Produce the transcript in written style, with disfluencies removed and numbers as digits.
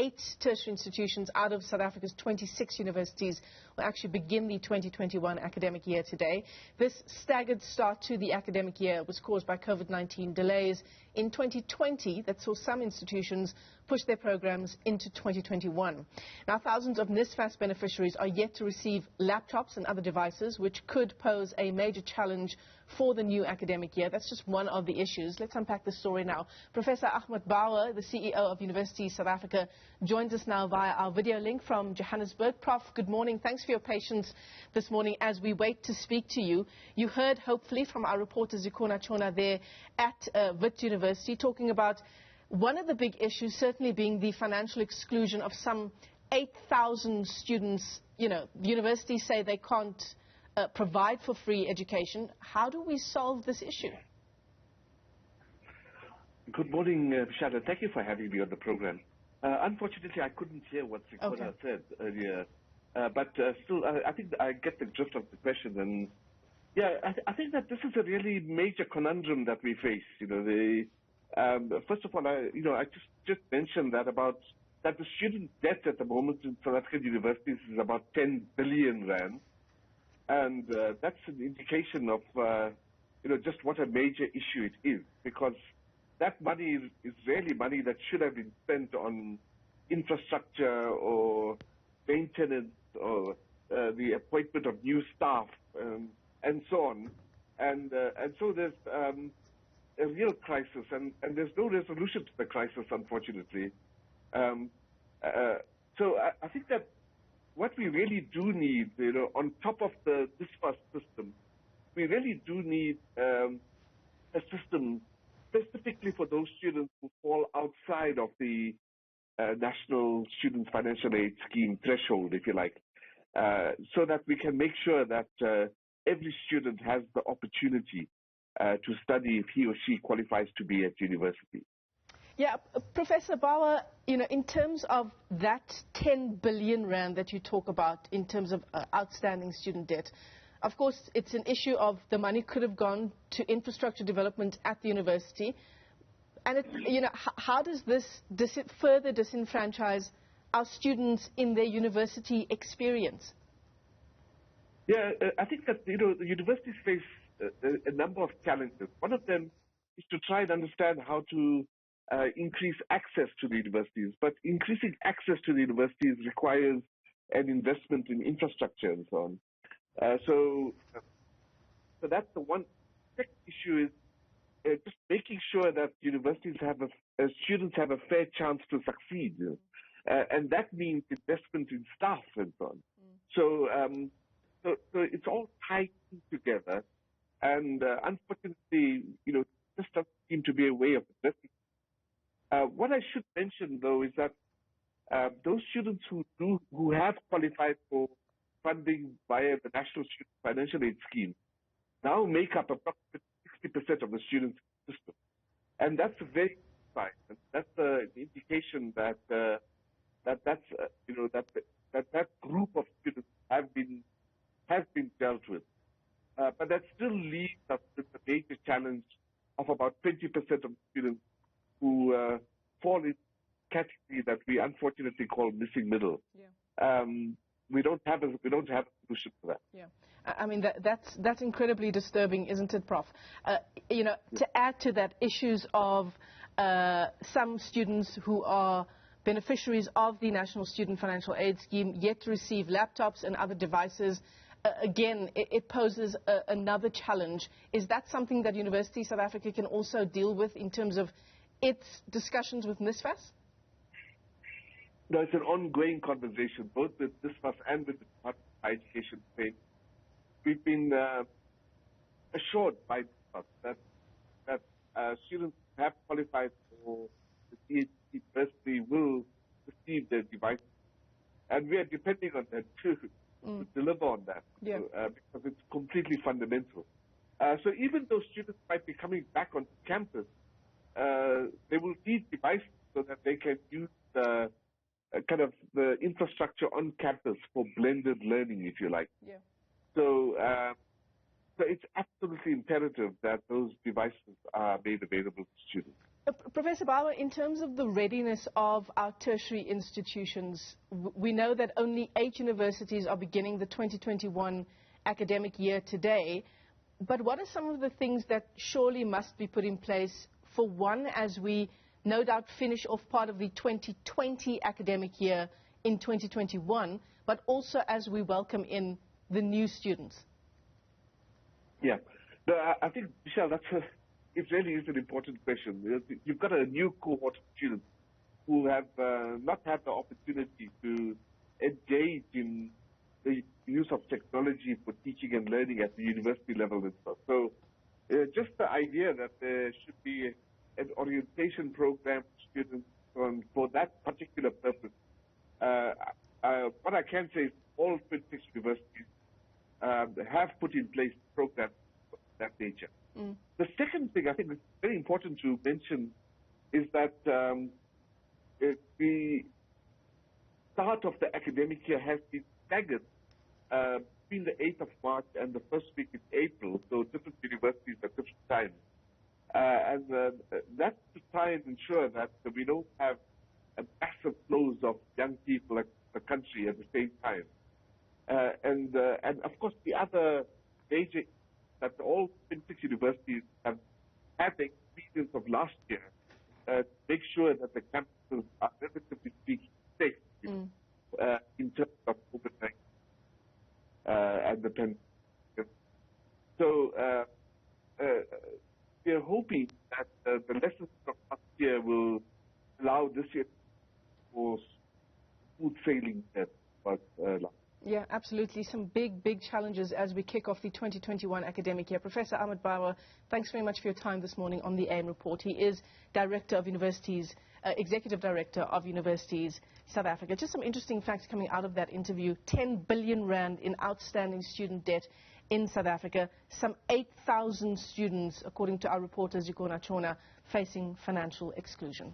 8 tertiary institutions out of South Africa's 26 universities will actually begin the 2021 academic year today. This staggered start to the academic year was caused by COVID-19 delays in 2020 that saw some institutions push their programs into 2021. Now, thousands of NSFAS beneficiaries are yet to receive laptops and other devices, which could pose a major challenge for the new academic year. That's just one of the issues. Let's unpack the story now. Professor Ahmed, Bawa, the CEO of University South Africa, joins us now via our video link from Johannesburg. Prof, good morning. Thanks for your patience this morning as we wait to speak to you. You heard, hopefully, from our reporter Zikona Chona there at Wits University talking about one of the big issues certainly being the financial exclusion of some 8,000 students. You know, universities say they can't provide for free education. How do we solve this issue? Good morning, Shada. Thank you for having me on the program. Unfortunately, I couldn't hear what Zikona said earlier, but still, I think I get the drift of the question. And yeah, I think that this is a really major conundrum that we face. You know, first of all, I just mentioned that the student debt at the moment in South African universities is about 10 billion rand. And that's an indication of, just what a major issue it is, because that money is really money that should have been spent on infrastructure or maintenance or the appointment of new staff and so on. And so there's a real crisis, and there's no resolution to the crisis, unfortunately. So I think that what we really do need, on top of the NSFAS system, we really do need a system specifically for those students who fall outside of the National Student Financial Aid Scheme threshold, if you like, so that we can make sure that every student has the opportunity to study if he or she qualifies to be at university. Yeah, Professor Bawa, in terms of that 10 billion rand that you talk about in terms of outstanding student debt, of course, it's an issue of the money could have gone to infrastructure development at the university. And, how does this further disenfranchise our students in their university experience? Yeah, I think that, the universities face a number of challenges. One of them is to try and understand how to increase access to the universities, but increasing access to the universities requires an investment in infrastructure and so on. So that's the one. The second issue is just making sure that universities students have a fair chance to succeed, and that means investment in staff and so on. So it's all tied together, and unfortunately, this doesn't seem to be a way of addressing. What I should mention, though, is that those students who have qualified for funding via the National Student Financial Aid Scheme now make up approximately 60% of the student system, and that's a very good sign. And that's an indication that that group of students has been dealt with. But that still leaves us with the major challenge of about 20% of students who fall in category that we unfortunately call missing middle. Yeah. We don't have a solution for that. Yeah, I mean that's incredibly disturbing, isn't it, Prof? To add to that, issues of some students who are beneficiaries of the National Student Financial Aid Scheme yet to receive laptops and other devices. Again, it poses another challenge. Is that something that University South Africa can also deal with in terms of its discussions with NSFAS? No, it's an ongoing conversation, both with NSFAS and with the Department of Education. We've been assured by NSFAS that students who have qualified for the DSTV university will receive their devices. And we are depending on that too, to deliver on that, because it's completely fundamental. So even though students might be coming back onto campus, they will need devices so that they can use the infrastructure on campus for blended learning, if you like. Yeah. So it's absolutely imperative that those devices are made available to students. Professor Bawa, in terms of the readiness of our tertiary institutions, we know that only 8 universities are beginning the 2021 academic year today. But what are some of the things that surely must be put in place, for one, as we no doubt finish off part of the 2020 academic year in 2021, but also as we welcome in the new students? Yeah, no, I think, Michelle, it really is an important question. You've got a new cohort of students who have not had the opportunity to engage in the use of technology for teaching and learning at the university level and stuff. So just the idea that there should be an orientation program for students for that particular purpose. What I can say is all 26 universities have put in place programs of that nature. The second thing I think is very important to mention is that the start of the academic year has been staggered between the 8th of March and the first week in April, so different universities at different times. And that's to try and ensure that we don't have a massive flows of young people at the country at the same time. And of course, the other major that all 26 universities have had the experience of last year to make sure that the campuses are, relatively speaking, safe in terms of COVID-19 and the pandemic. So we are hoping that the lessons from last year will allow this year for smooth sailing. Yeah, absolutely. Some big challenges as we kick off the 2021 academic year. Professor Ahmed Bawa, thanks very much for your time this morning on the AM Report. He is Director of Universities, Executive Director of Universities South Africa. Just some interesting facts coming out of that interview. 10 billion rand in outstanding student debt in South Africa. Some 8,000 students, according to our reporter Zikona Chona, facing financial exclusion.